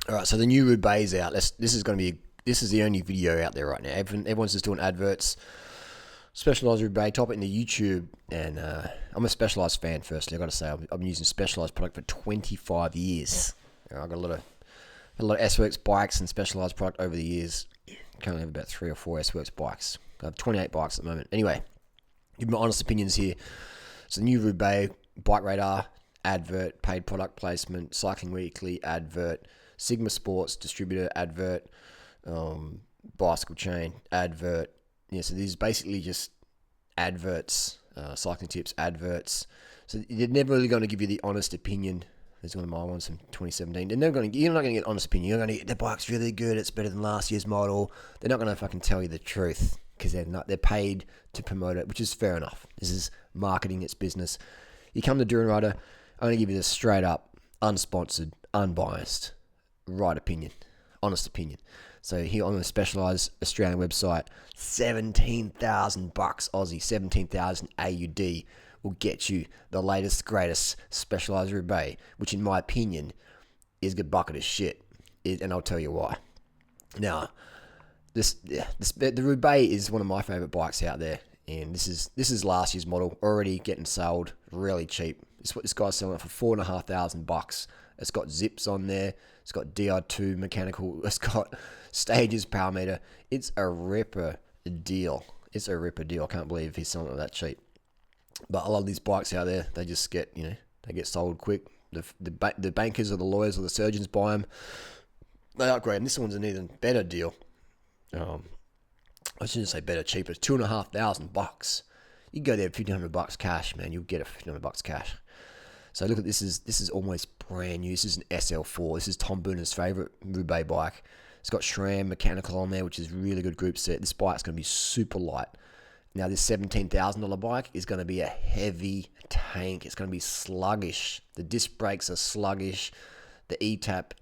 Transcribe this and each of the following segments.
All right, so the new Roubaix is out. This is the only video out there right now. Everyone's just doing adverts. Specialized Roubaix, type it into YouTube, and I'm a Specialized fan. Firstly, I got to say I've been using Specialized product for 25 years. I've got a lot of S-Works bikes and Specialized product over the years. I currently have about 3 or 4 S-Works bikes. I have 28 bikes at the moment. Anyway, give my honest opinions here. So the new Roubaix Bike Radar advert, paid product placement, Cycling Weekly advert, Sigma Sports distributor advert, bicycle chain advert. Yeah, so these basically just adverts, Cycling Tips adverts. So they're never really going to give you the honest opinion. There's one of my ones from 2017. You're not going to get honest opinion. You're going to get the bike's really good. It's better than last year's model. They're not going to fucking tell you the truth because they're paid to promote it, which is fair enough. This is marketing. It's business. You come to durianrider, I'm going to give you the straight up, unsponsored, unbiased, right opinion, honest opinion. So here on the Specialized Australian website, 17,000 bucks Aussie, 17,000 AUD will get you the latest, greatest Specialized Roubaix, which in my opinion is a bucket of shit, and I'll tell you why. Now, the Roubaix is one of my favorite bikes out there, and this is last year's model, already getting sold really cheap. It's what this guy's selling it for $4,500. It's got zips on there. It's got DR2 mechanical. It's got stages, power meter. It's a ripper deal. I can't believe he's selling it that cheap. But a lot of these bikes out there, they just get, they get sold quick. The bankers or the lawyers or the surgeons buy them. They upgrade them. This one's an even better deal. I shouldn't say better, cheaper. It's $2,500. You go there, $1,500 cash, man. You'll get $1,500 cash. So look at this is almost brand new. This is an SL4. This is Tom Boonen's favorite Roubaix bike. It's got SRAM mechanical on there, which is really good group set. This bike's going to be super light. Now this $17,000 bike is going to be a heavy tank. It's going to be sluggish. The disc brakes are sluggish. The E-tap,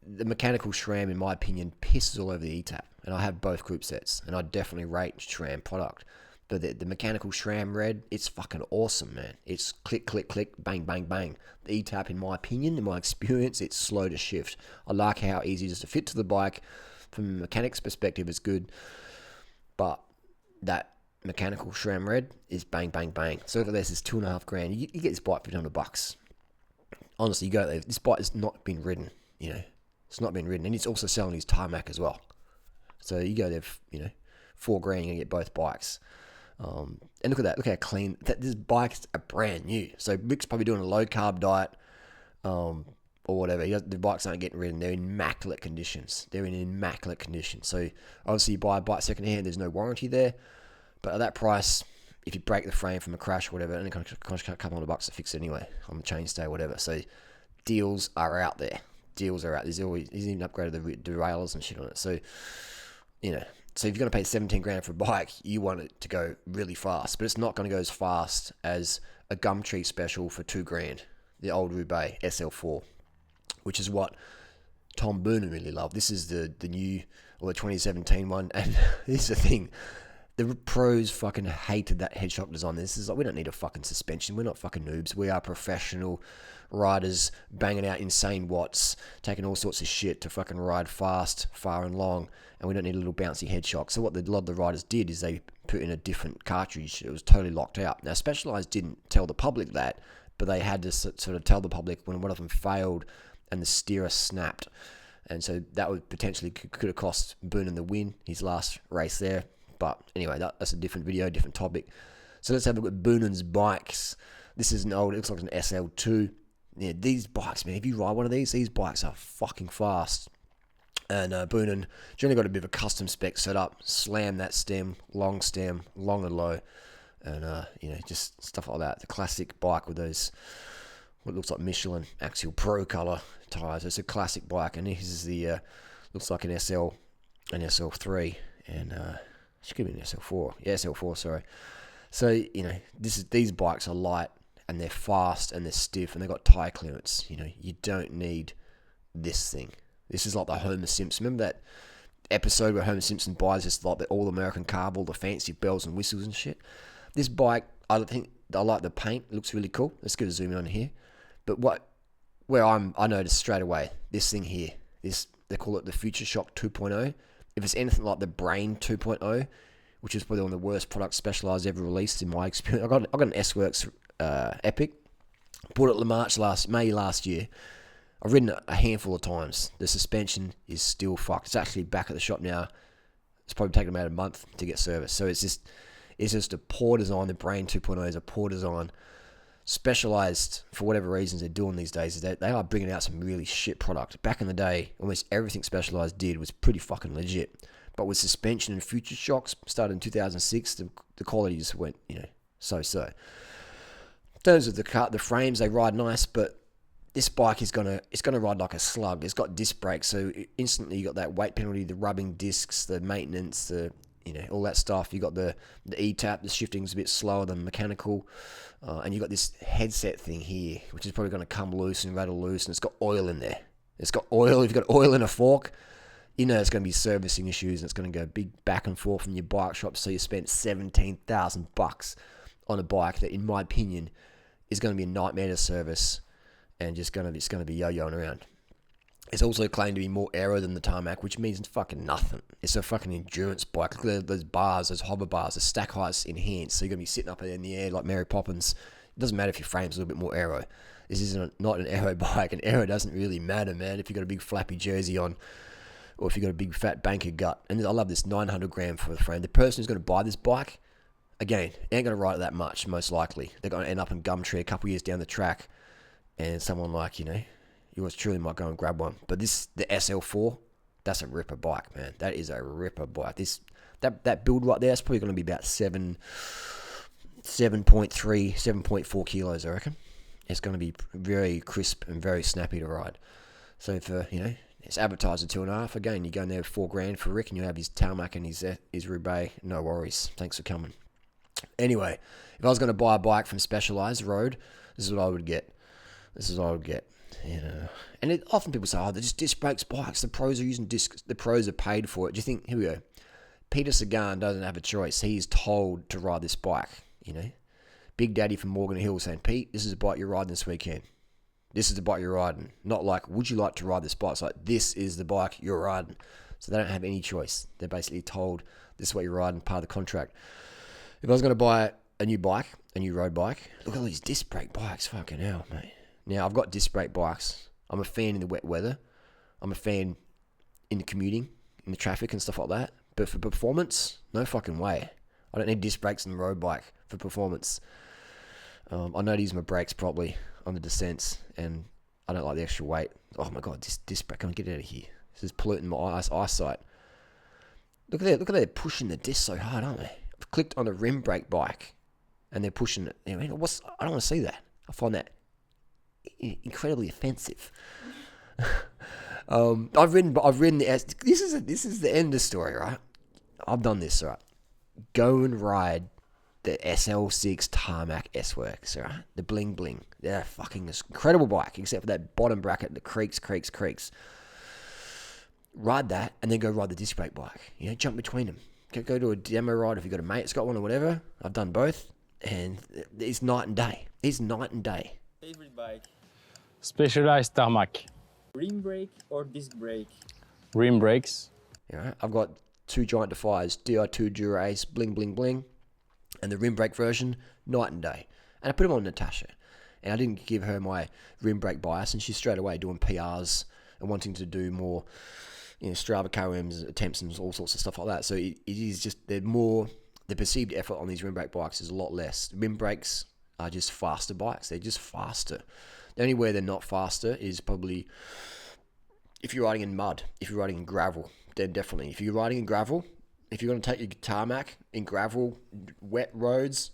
the mechanical SRAM, in my opinion, pisses all over the E-tap. And I have both group sets, and I definitely rate SRAM product. But the mechanical SRAM red, it's fucking awesome, man. It's click, click, click, bang, bang, bang. The E-tap, in my opinion, in my experience, it's slow to shift. I like how easy it is to fit to the bike. From a mechanic's perspective, it's good. But that mechanical SRAM red is bang, bang, bang. So look at this, it's $2,500. You get this bike for $1,500. Honestly, you go there. This bike has not been ridden, It's not been ridden. And it's also selling his tarmac as well. So you go there, $4,000, you're going to get both bikes. And look at that. Look how clean. This bikes are brand new. So Rick's probably doing a low-carb diet or whatever. The bikes aren't getting ridden. They're in immaculate conditions. So obviously you buy a bike second-hand, there's no warranty there. But at that price, if you break the frame from a crash or whatever, it only costs a couple $100 to fix it anyway on the chain stay or whatever. So deals are out there. There's even upgraded the derailleurs and shit on it. So, so if you're going to pay $17,000 for a bike, you want it to go really fast. But it's not going to go as fast as a Gumtree special for $2,000, the old Roubaix SL4, which is what Tom Boonen really loved. This is the new, or the 2017 one. And this is the thing. The pros fucking hated that headshock design. This is like, we don't need a fucking suspension. We're not fucking noobs. We are professional riders banging out insane watts, taking all sorts of shit to fucking ride fast, far and long, and we don't need a little bouncy headshock. So what a lot of the riders did is they put in a different cartridge. It was totally locked out. Now, Specialized didn't tell the public that, but they had to sort of tell the public when one of them failed and the steerer snapped. And so that would potentially could have cost Boonen the win, his last race there. But anyway, that's a different video, different topic. So let's have a look at Boonen's bikes. This is it looks like an SL2. Yeah, these bikes, man, if you ride one of these bikes are fucking fast. And Boonen generally got a bit of a custom spec set up. Slam that stem, long and low. And, just stuff like that. The classic bike with those, what looks like Michelin Axial Pro color tires. It's a classic bike. And this is the, looks like an SL3. And, it could be an SL4. Yeah, SL4, sorry. So, these bikes are light and they're fast and they're stiff and they've got tire clearance. You don't need this thing. This is like the Homer Simpson. Remember that episode where Homer Simpson buys this like the all-American car, all the fancy bells and whistles and shit? This bike, I like the paint. It looks really cool. Let's give a zoom in on here. But I noticed straight away, this thing here, They call it the Future Shock 2.0. If it's anything like the Brain 2.0, which is probably one of the worst products Specialized ever released in my experience. I got an S-Works Epic. Bought it May last year. I've ridden it a handful of times. The suspension is still fucked. It's actually back at the shop now. It's probably taken about a month to get serviced. So it's just a poor design. The Brain 2.0 is a poor design. Specialized, for whatever reasons they're doing these days, is that they are bringing out some really shit product. Back in the day, almost everything Specialized did was pretty fucking legit. But with suspension and Future Shocks, started in 2006, the quality just went, so-so. In terms of the frames, they ride nice, but this bike is gonna ride like a slug. It's got disc brakes, so instantly you got that weight penalty, the rubbing discs, the maintenance, all that stuff. You got the E-tap, the shifting's a bit slower than mechanical, and you got this headset thing here, which is probably going to come loose and rattle loose, and it's got oil in there. It's got oil. If you've got oil in a fork, it's going to be servicing issues, and it's going to go big back and forth from your bike shop. So you spent $17,000 on a bike that, in my opinion, is going to be a nightmare to service, and it's going to be yo-yoing around. It's also claimed to be more aero than the Tarmac, which means fucking nothing. It's a fucking endurance bike. Look at those bars, those hover bars, the stack height's enhanced, so you're going to be sitting up in the air like Mary Poppins. It doesn't matter if your frame's a little bit more aero. This isn't not an aero bike, and aero doesn't really matter, man, if you've got a big flappy jersey on, or if you've got a big fat banker gut. And I love this 900 gram for the frame. The person who's going to buy this bike, again, ain't going to ride it that much, most likely. They're going to end up in Gumtree a couple years down the track, and someone like, yours truly might go and grab one. But the SL4, that's a ripper bike, man. That is a ripper bike. That build right there is probably going to be about 7.3, 7.4 kilos, I reckon. It's going to be very crisp and very snappy to ride. So for, it's advertised at 2.5. Again, you go in there with $4,000 for Rick, and you have his Tarmac and his Roubaix. No worries. Thanks for coming. Anyway, if I was going to buy a bike from Specialized Road, this is what I would get. And often people say, they're just disc brakes bikes. The pros are using discs. The pros are paid for it. Do you think, here we go. Peter Sagan doesn't have a choice. He's told to ride this bike, Big Daddy from Morgan Hill saying, Pete, this is the bike you're riding this weekend. This is the bike you're riding. Not like, would you like to ride this bike? It's like, this is the bike you're riding. So they don't have any choice. They're basically told, this is what you're riding, part of the contract. If I was going to buy a new bike, a new road bike, look at all these disc brake bikes. Fucking hell, mate. Now, I've got disc brake bikes. I'm a fan in the wet weather. I'm a fan in the commuting, in the traffic and stuff like that. But for performance, no fucking way. I don't need disc brakes on the road bike for performance. I know to use my brakes properly on the descents, and I don't like the extra weight. Oh my God, this disc brake, come get out of here. This is polluting my eyesight. Look at that, pushing the disc so hard, aren't they? I've clicked on a rim brake bike, and they're pushing it. I don't want to see that. I find that incredibly offensive. I've ridden the this is the end of the story, right? I've done this, right? Go and ride the SL6 Tarmac S-Works, right? The bling bling. They're fucking incredible bike, except for that bottom bracket that creaks. Ride that, and then go ride the disc brake bike. Jump between them. Go to a demo ride if you've got a mate that's got one or whatever. I've done both, and it's night and day. Favorite bike? Specialized Tarmac. Rim brake or disc brake? Rim brakes. Yeah, I've got two Giant Defiers, Di2 Dura-Ace, bling bling bling, and the rim brake version, night and day. And I put them on Natasha, and I didn't give her my rim brake bias, and she's straight away doing PRs and wanting to do more, Strava KOMs, attempts, and all sorts of stuff like that. So it is just the perceived effort on these rim brake bikes is a lot less. Rim brakes are just faster bikes. They're just faster. The only way they're not faster is probably if you're riding in mud, if you're riding in gravel, then definitely. If you're riding in gravel, if you're going to take your Tarmac in gravel, wet roads,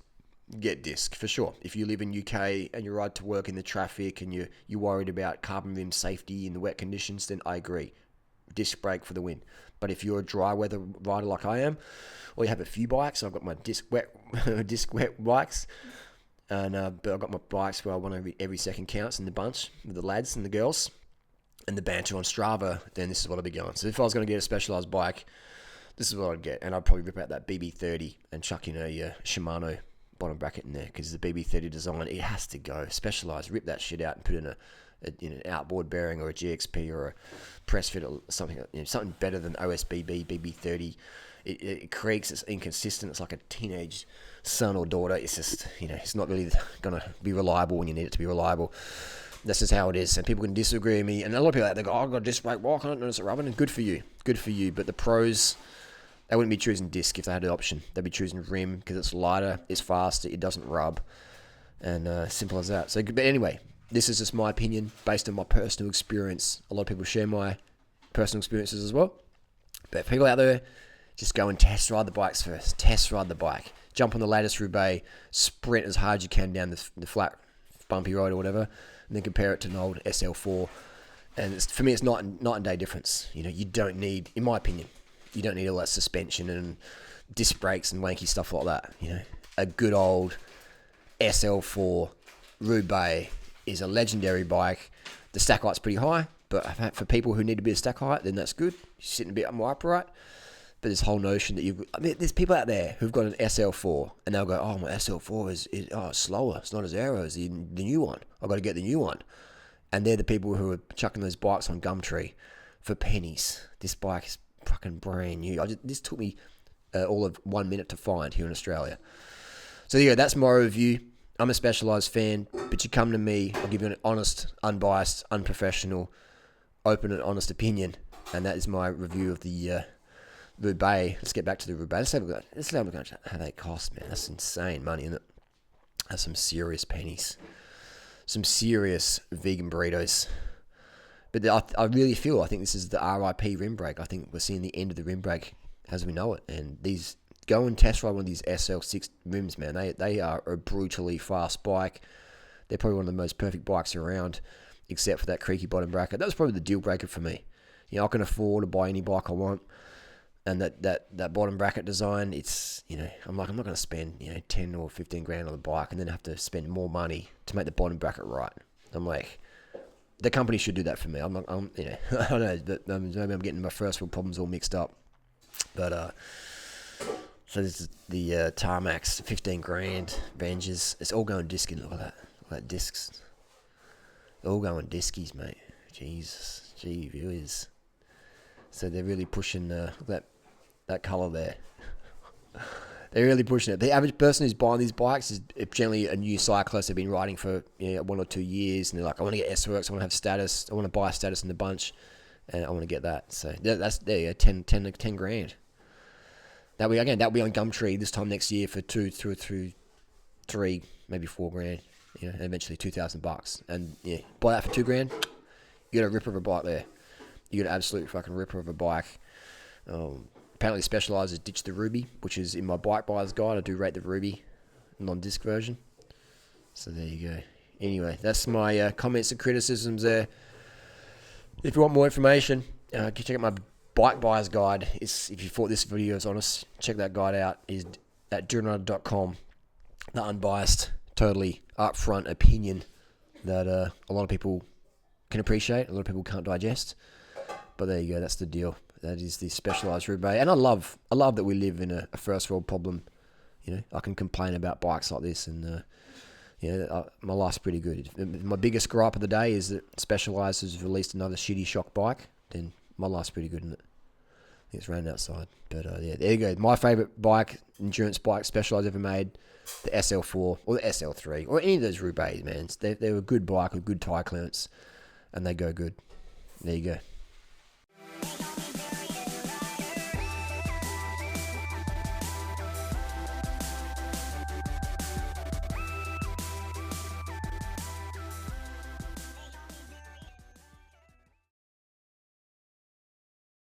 get disc for sure. If you live in UK and you ride to work in the traffic and you're worried about carbon rim safety in the wet conditions, then I agree. Disc brake for the win. But if you're a dry weather rider like I am, or you have a few bikes, I've got my disc wet bikes. But I've got my bikes where I want every second counts in the bunch with the lads and the girls and the banter on Strava, then this is what I'd be going. So if I was going to get a Specialized bike, this is what I'd get. And I'd probably rip out that BB30 and chuck in a Shimano bottom bracket in there because the BB30 design, it has to go. Specialized, rip that shit out and put in an outboard bearing or a GXP or a press fit or something, something better than OSBB, BB30. It creaks, it's inconsistent, it's like a teenage son or daughter. It's just, it's not really going to be reliable when you need it to be reliable. That's just how it is, and people can disagree with me, and a lot of people, they go, I've got a disc brake, why can't I notice it rubbing? And good for you, but the pros, they wouldn't be choosing disc if they had the option. They'd be choosing rim because it's lighter, it's faster, it doesn't rub, and simple as that. So, but anyway, this is just my opinion based on my personal experience. A lot of people share my personal experiences as well, but people out there, just go and test ride the bikes first. Test ride the bike. Jump on the latest Roubaix, sprint as hard as you can down the flat, bumpy road or whatever, and then compare it to an old SL4. And for me, it's night and day difference. You don't need, in my opinion, you don't need all that suspension and disc brakes and wanky stuff like that. A good old SL4 Roubaix is a legendary bike. The stack height's pretty high, but for people who need a bit of stack height, then that's good. You're sitting a bit more upright. But this whole notion that there's people out there who've got an SL4 and they'll go, oh, my SL4 is it's slower. It's not as aero as the new one. I've got to get the new one. And they're the people who are chucking those bikes on Gumtree for pennies. This bike is fucking brand new. This took me all of 1 minute to find here in Australia. So yeah, that's my review. I'm a Specialized fan, but you come to me, I'll give you an honest, unbiased, unprofessional, open and honest opinion. And that is my review of the Roubaix. Let's get back to the Roubaix. Let's have a look at how they cost, man. That's insane money, isn't it? That's some serious pennies. Some serious vegan burritos. But I really feel, I think this is the RIP rim brake. I think we're seeing the end of the rim brake as we know it. And go and test ride one of these SL6 rims, man. They are a brutally fast bike. They're probably one of the most perfect bikes around, except for that creaky bottom bracket. That was probably the deal breaker for me. I can afford to buy any bike I want. And that bottom bracket design, it's, I'm not going to spend, 10 or 15 grand on the bike and then have to spend more money to make the bottom bracket right. I'm like, the company should do that for me. I don't know, but maybe I'm getting my first world problems all mixed up. But, so this is the Tarmacs, 15 grand, Avengers. It's all going disky, look at that. Look at that discs. All going diskies, mate. Jesus, gee whiz. So they're really pushing, look at that colour there. They're really pushing it. The average person who's buying these bikes is generally a new cyclist. They've been riding for 1 or 2 years, and they're like, I want to get S-Works, I want to have status, I want to buy status in the bunch, and I want to get that. So that's there you go, 10 grand. That'll be on Gumtree this time next year for 2, 3, maybe 4 grand. And eventually $2,000. And buy that for 2 grand. You got a ripper of a bike there. You got an absolute fucking ripper of a bike. Apparently Specialized has ditched the Ruby, which is in my bike buyer's guide. I do rate the Ruby non-disc version. So there you go. Anyway, that's my comments and criticisms there. If you want more information, check out my bike buyer's guide. If you thought this video is honest, check that guide out. Is at durianrider.com. The unbiased, totally upfront opinion that a lot of people can appreciate, a lot of people can't digest. But there you go, that's the deal. That is the Specialized Roubaix. And I love that we live in a first world problem. I can complain about bikes like this, and my life's pretty good. My biggest gripe of the day is that Specialized has released another shitty shock bike. Then my life's pretty good, isn't it? I think it's raining outside. But there you go. My favourite bike, endurance bike Specialized ever made, the SL4 or the SL3 or any of those Roubaix, man. They're a good bike with good tyre clearance, and they go good. There you go.